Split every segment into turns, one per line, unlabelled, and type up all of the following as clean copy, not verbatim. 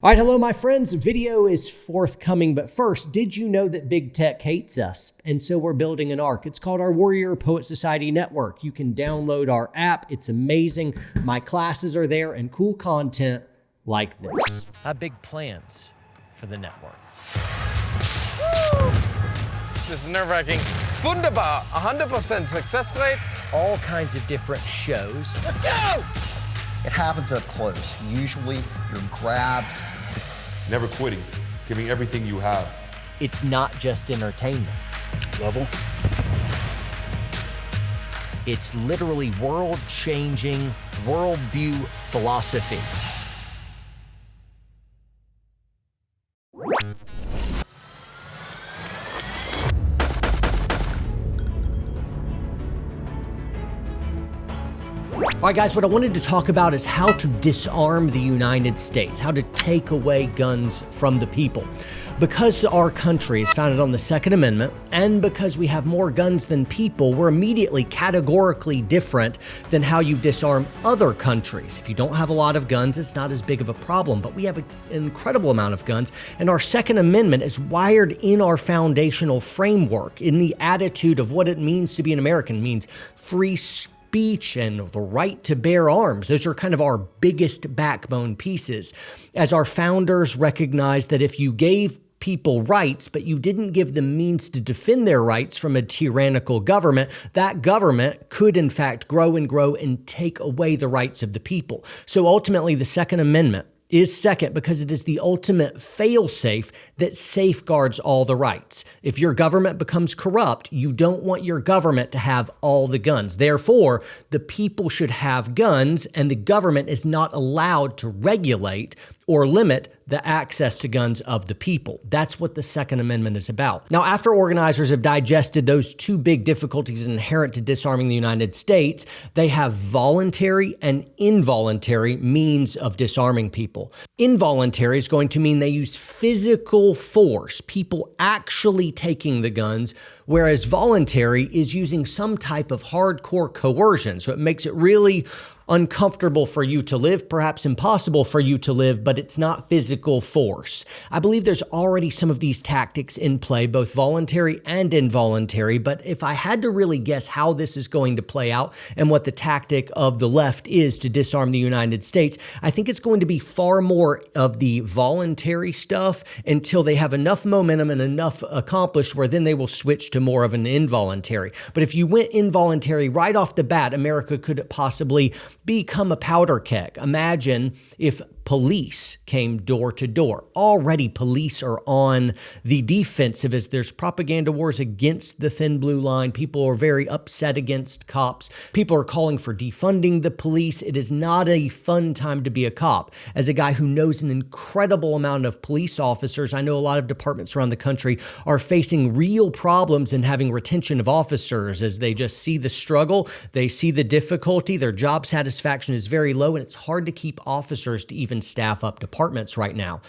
All right, hello, my friends. Video is forthcoming, but first, did you know that big tech hates us? And so we're building an ARC. It's called our Warrior Poet Society Network. You can download our app. It's amazing. My classes are there and cool content like this. I have big plans for the network.
Woo! This is nerve-wracking. Wunderbar, 100% success rate.
All kinds of different shows.
Let's go!
It happens up close. Usually you're grabbed.
Never quitting, giving everything you have.
It's not just entertainment.
Level.
It's literally world-changing, worldview philosophy. All right, guys, what I wanted to talk about is how to disarm the United States, how to take away guns from the people. Because our country is founded on the Second Amendment, and because we have more guns than people, we're immediately categorically different than how you disarm other countries. If you don't have a lot of guns, it's not as big of a problem, but we have an incredible amount of guns, and our Second Amendment is wired in our foundational framework, in the attitude of what it means to be an American. It means free speech and the right to bear arms. Those are kind of our biggest backbone pieces. As our founders recognized that if you gave people rights, but you didn't give them means to defend their rights from a tyrannical government, that government could in fact grow and take away the rights of the people. So ultimately, the Second Amendment is second because it is the ultimate fail-safe that safeguards all the rights. If your government becomes corrupt, you don't want your government to have all the guns. Therefore, the people should have guns, and the government is not allowed to regulate or limit the access to guns of the people. That's what the Second Amendment is about. Now, after organizers have digested those two big difficulties inherent to disarming the United States, they have voluntary and involuntary means of disarming people. Involuntary is going to mean they use physical force, people actually taking the guns, whereas voluntary is using some type of hardcore coercion. So it makes it really uncomfortable for you to live, perhaps impossible for you to live, but it's not physical force. I believe there's already some of these tactics in play, both voluntary and involuntary, but if I had to really guess how this is going to play out and what the tactic of the left is to disarm the United States, I think it's going to be far more of the voluntary stuff until they have enough momentum and enough accomplished where then they will switch to more of an involuntary. But if you went involuntary right off the bat, America could possibly become a powder keg. Imagine if police came door to door. Already police are on the defensive as there's propaganda wars against the thin blue line. People are very upset against cops. People are calling for defunding the police. It is not a fun time to be a cop. As a guy who knows an incredible amount of police officers, I know a lot of departments around the country are facing real problems in having retention of officers as they just see the struggle, they see the difficulty, their job satisfaction is very low, and it's hard to keep officers to even staff up departments right now.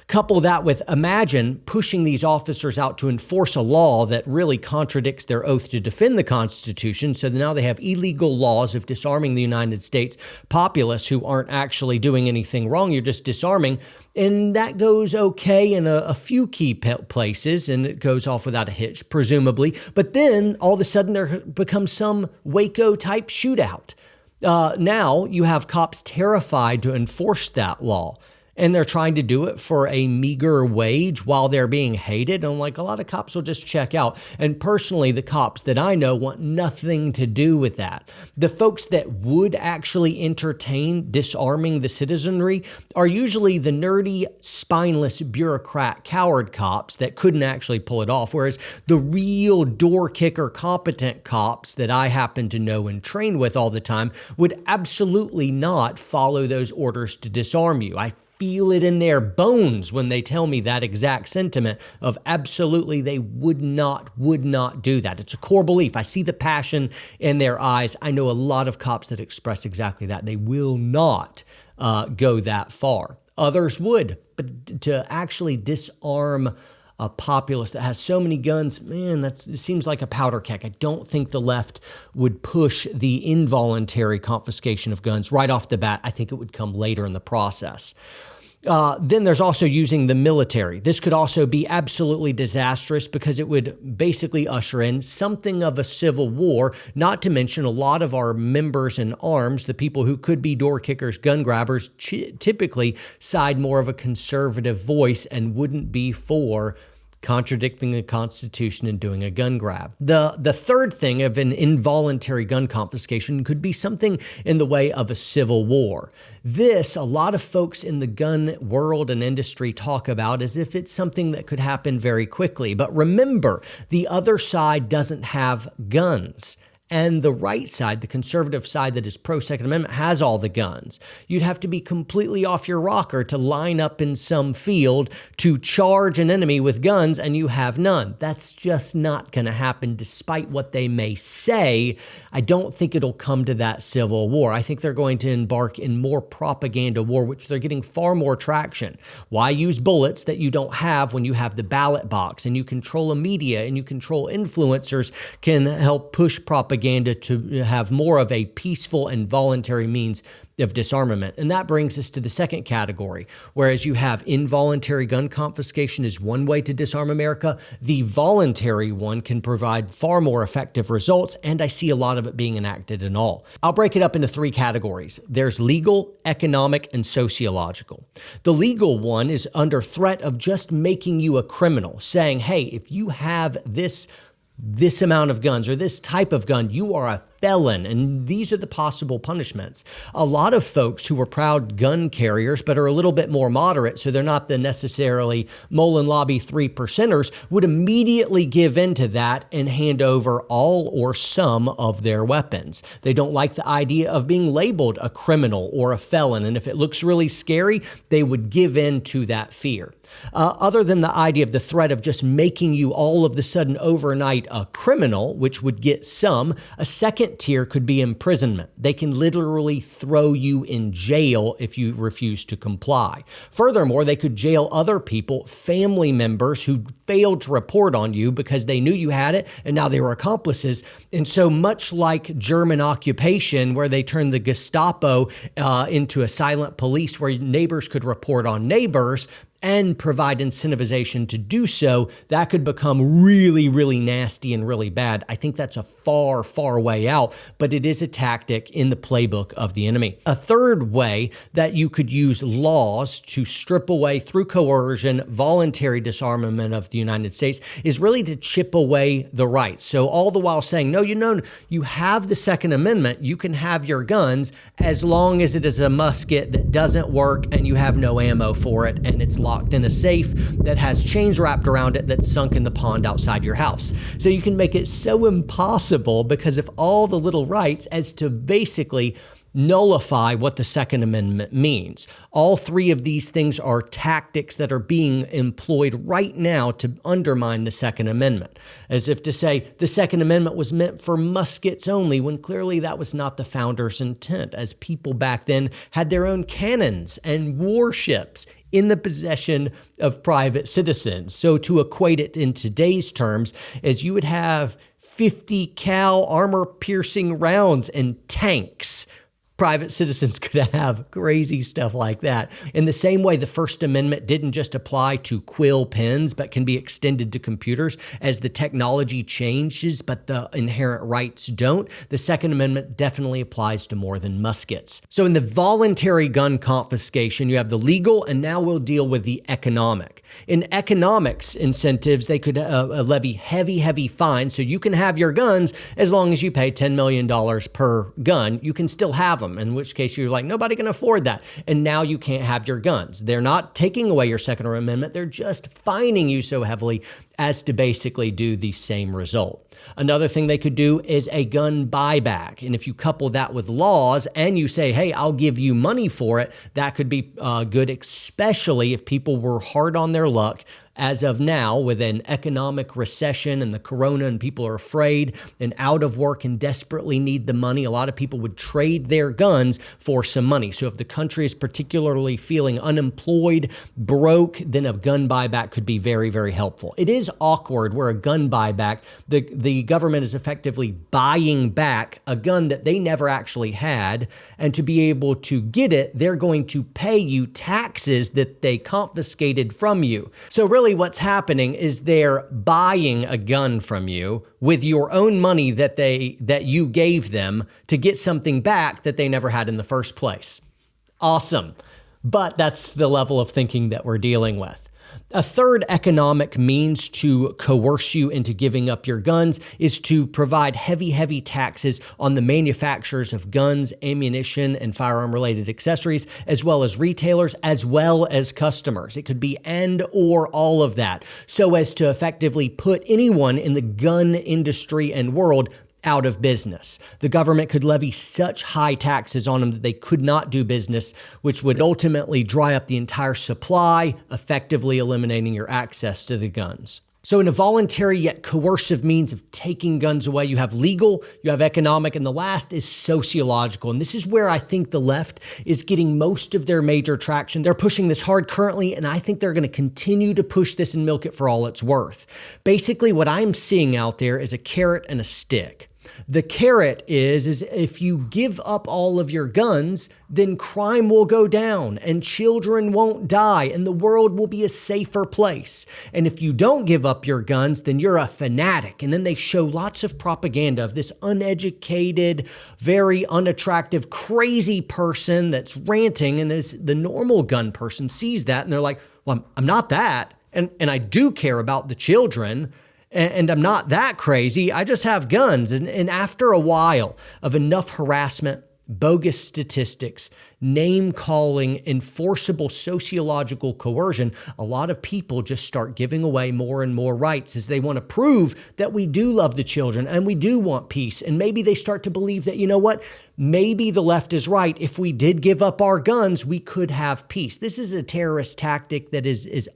Couple that with, imagine pushing these officers out to enforce a law that really contradicts their oath to defend the Constitution. So now they have illegal laws of disarming the United States populace who aren't actually doing anything wrong. You're just disarming. And that goes okay in a few key places, and it goes off without a hitch, presumably. But then all of a sudden there becomes some Waco type shootout. Now you have cops terrified to enforce that law, and they're trying to do it for a meager wage while they're being hated. And like a lot of cops will just check out. And personally, the cops that I know want nothing to do with that. The folks that would actually entertain disarming the citizenry are usually the nerdy, spineless, bureaucrat, coward cops that couldn't actually pull it off. Whereas the real door kicker, competent cops that I happen to know and train with all the time would absolutely not follow those orders to disarm you. I feel it in their bones when they tell me that exact sentiment of absolutely they would not do that. It's a core belief. I see the passion in their eyes. I know a lot of cops that express exactly that. They will not go that far. Others would, but to actually disarm a populace that has so many guns, man, it seems like a powder keg. I don't think the left would push the involuntary confiscation of guns right off the bat. I think it would come later in the process. Then there's also using the military. This could also be absolutely disastrous because it would basically usher in something of a civil war, not to mention a lot of our members in arms, the people who could be door kickers, gun grabbers, typically side more of a conservative voice and wouldn't be for contradicting the Constitution and doing a gun grab. The third thing of an involuntary gun confiscation could be something in the way of a civil war. This, a lot of folks in the gun world and industry talk about as if it's something that could happen very quickly. But remember, the other side doesn't have guns. And the right side, the conservative side that is pro-Second Amendment, has all the guns. You'd have to be completely off your rocker to line up in some field to charge an enemy with guns, and you have none. That's just not going to happen, despite what they may say. I don't think it'll come to that civil war. I think they're going to embark in more propaganda war, which they're getting far more traction. Why use bullets that you don't have when you have the ballot box, and you control a media and you control influencers can help push propaganda to have more of a peaceful and voluntary means of disarmament. And that brings us to the second category. Whereas you have involuntary gun confiscation is one way to disarm America, the voluntary one can provide far more effective results, and I see a lot of it being enacted in all. I'll break it up into three categories. There's legal, economic, and sociological. The legal one is under threat of just making you a criminal, saying, hey, if you have this amount of guns or this type of gun, you are a felon, and these are the possible punishments. A lot of folks who are proud gun carriers but are a little bit more moderate, so they're not the necessarily Mullen Lobby 3%ers, would immediately give in to that and hand over all or some of their weapons. They don't like the idea of being labeled a criminal or a felon, and if it looks really scary, they would give in to that fear. Other than the idea of the threat of just making you all of the sudden overnight a criminal, which would get some, a second tier could be imprisonment. They can literally throw you in jail if you refuse to comply. Furthermore, they could jail other people, family members who failed to report on you because they knew you had it and now they were accomplices. And so much like German occupation, where they turned the Gestapo into a silent police where neighbors could report on neighbors, and provide incentivization to do so, that could become really, really nasty and really bad. I think that's a far, far way out, but it is a tactic in the playbook of the enemy. A third way that you could use laws to strip away through coercion, voluntary disarmament of the United States is really to chip away the rights. So all the while saying, no, you have the Second Amendment, you can have your guns as long as it is a musket that doesn't work and you have no ammo for it and it's locked in a safe that has chains wrapped around it that's sunk in the pond outside your house. So you can make it so impossible because of all the little rights as to basically nullify what the Second Amendment means. All three of these things are tactics that are being employed right now to undermine the Second Amendment, as if to say the Second Amendment was meant for muskets only, when clearly that was not the founders' intent, as people back then had their own cannons and warships in the possession of private citizens. So to equate it in today's terms, as you would have 50 cal armor-piercing rounds and tanks. Private citizens could have crazy stuff like that. In the same way, the First Amendment didn't just apply to quill pens, but can be extended to computers as the technology changes, but the inherent rights don't. The Second Amendment definitely applies to more than muskets. So in the voluntary gun confiscation, you have the legal, and now we'll deal with the economic. In economics incentives, they could levy heavy fines, so you can have your guns as long as you pay $10 million per gun. You can still have them, in which case you're like, nobody can afford that. And now you can't have your guns. They're not taking away your Second Amendment. They're just fining you so heavily as to basically do the same result. Another thing they could do is a gun buyback. And if you couple that with laws and you say, hey, I'll give you money for it, that could be good, especially if people were hard on their luck As of now, with an economic recession and the corona and people are afraid and out of work and desperately need the money, a lot of people would trade their guns for some money. So if the country is particularly feeling unemployed, broke, then a gun buyback could be very, very helpful. It is awkward where a gun buyback, the government is effectively buying back a gun that they never actually had. And to be able to get it, they're going to pay you taxes that they confiscated from you. So really what's happening is they're buying a gun from you with your own money that you gave them to get something back that they never had in the first place. Awesome. But that's the level of thinking that we're dealing with. A third economic means to coerce you into giving up your guns is to provide heavy taxes on the manufacturers of guns, ammunition, and firearm-related accessories, as well as retailers, as well as customers. It could be and or all of that, so as to effectively put anyone in the gun industry and world out of business. The government could levy such high taxes on them that they could not do business, which would ultimately dry up the entire supply, effectively eliminating your access to the guns. So in a voluntary yet coercive means of taking guns away, you have legal, you have economic, and the last is sociological. And this is where I think the left is getting most of their major traction. They're pushing this hard currently, and I think they're going to continue to push this and milk it for all it's worth. Basically, what I'm seeing out there is a carrot and a stick. The carrot is if you give up all of your guns, then crime will go down and children won't die and the world will be a safer place. And if you don't give up your guns, then you're a fanatic. And then they show lots of propaganda of this uneducated, very unattractive, crazy person that's ranting. And as the normal gun person sees that and they're like, well, I'm not that. And I do care about the children. And I'm not that crazy. I just have guns. And after a while of enough harassment, bogus statistics, name calling, enforceable sociological coercion, a lot of people just start giving away more and more rights as they want to prove that we do love the children and we do want peace. And maybe they start to believe that, you know what, maybe the left is right. If we did give up our guns, we could have peace. This is a terrorist tactic that is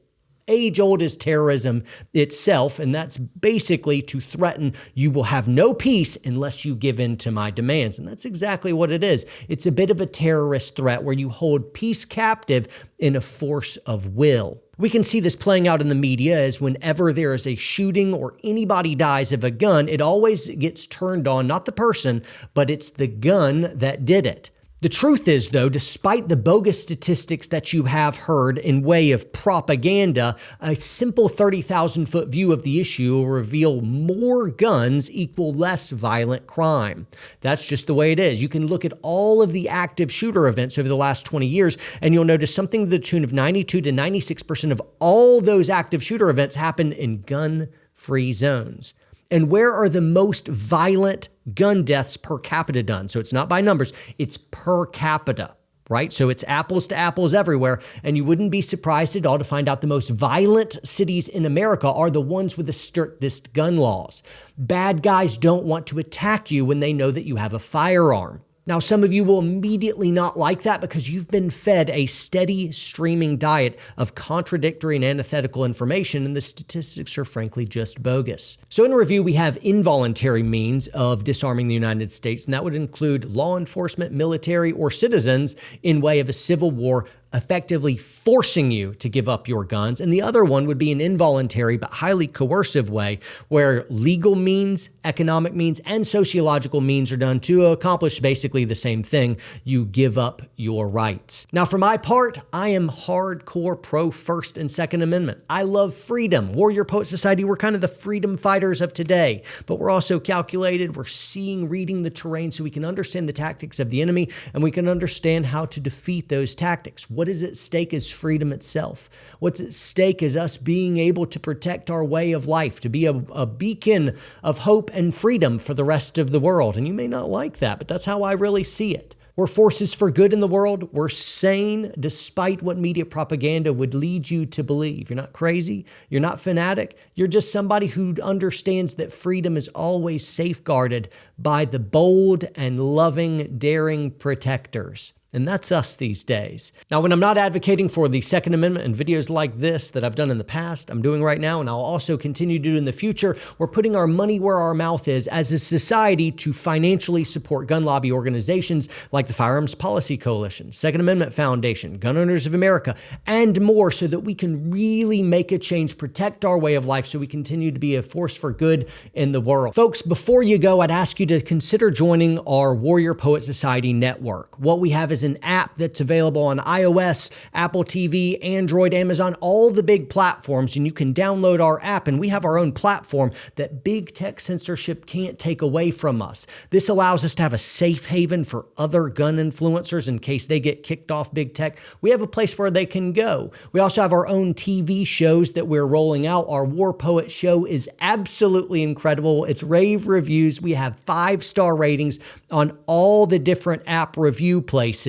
age-old as terrorism itself, and that's basically to threaten you will have no peace unless you give in to my demands. And that's exactly what it is. It's a bit of a terrorist threat where you hold peace captive in a force of will. We can see this playing out in the media as whenever there is a shooting or anybody dies of a gun, it always gets turned on, not the person, but it's the gun that did it. The truth is, though, despite the bogus statistics that you have heard in way of propaganda, a simple 30,000-foot view of the issue will reveal more guns equal less violent crime. That's just the way it is. You can look at all of the active shooter events over the last 20 years, and you'll notice something to the tune of 92 to 96% of all those active shooter events happened in gun-free zones. And where are the most violent gun deaths per capita done? So it's not by numbers, it's per capita, right? So it's apples to apples everywhere. And you wouldn't be surprised at all to find out the most violent cities in America are the ones with the strictest gun laws. Bad guys don't want to attack you when they know that you have a firearm. Now, some of you will immediately not like that because you've been fed a steady streaming diet of contradictory and antithetical information, and the statistics are frankly just bogus. So in review, we have involuntary means of disarming the United States, and that would include law enforcement, military, or citizens in way of a civil war effectively forcing you to give up your guns. And the other one would be an involuntary but highly coercive way where legal means, economic means, and sociological means are done to accomplish basically the same thing. You give up your rights. Now, for my part, I am hardcore pro First and Second Amendment. I love freedom. Warrior Poet Society, we're kind of the freedom fighters of today, but we're also calculated. We're seeing, reading the terrain so we can understand the tactics of the enemy and we can understand how to defeat those tactics. What is at stake is freedom itself. What's at stake is us being able to protect our way of life, to be a beacon of hope and freedom for the rest of the world. And you may not like that, but that's how I really see it. We're forces for good in the world. We're sane despite what media propaganda would lead you to believe. You're not crazy. You're not fanatic. You're just somebody who understands that freedom is always safeguarded by the bold and loving, daring protectors. And that's us these days. Now, when I'm not advocating for the Second Amendment in videos like this that I've done in the past, I'm doing right now, and I'll also continue to do in the future, we're putting our money where our mouth is as a society to financially support gun lobby organizations like the Firearms Policy Coalition, Second Amendment Foundation, Gun Owners of America, and more, so that we can really make a change, protect our way of life, so we continue to be a force for good in the world. Folks, before you go, I'd ask you to consider joining our Warrior Poet Society network. What we have is an app that's available on iOS, Apple TV, Android, Amazon, all the big platforms, and you can download our app, and we have our own platform that big tech censorship can't take away from us. This allows us to have a safe haven for other gun influencers in case they get kicked off big tech. We have a place where they can go. We also have our own TV shows that we're rolling out. Our War Poet show is absolutely incredible. It's rave reviews. We have 5-star ratings on all the different app review places.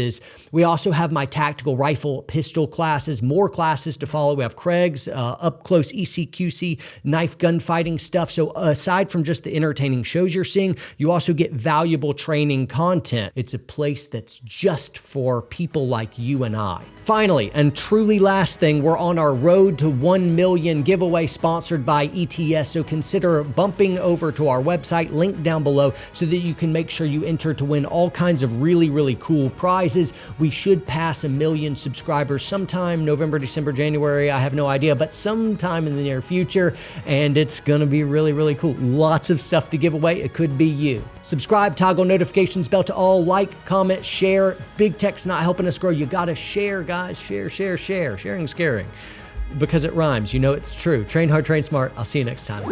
We also have my tactical rifle pistol classes, more classes to follow. We have Craig's up close ECQC knife gunfighting stuff. So aside from just the entertaining shows you're seeing, you also get valuable training content. It's a place that's just for people like you and I. Finally, and truly last thing, we're on our road to 1 million giveaway sponsored by ETS. So consider bumping over to our website, link down below, so that you can make sure you enter to win all kinds of really, really cool prizes. We should pass 1 million subscribers sometime November, December, January. I have no idea, but sometime in the near future. And it's going to be really, really cool. Lots of stuff to give away. It could be you. Subscribe, toggle notifications bell to all, like, comment, share. Big tech's not helping us grow. You got to share, guys. Share. Sharing's caring. Because it rhymes. You know it's true. Train hard, train smart. I'll see you next time.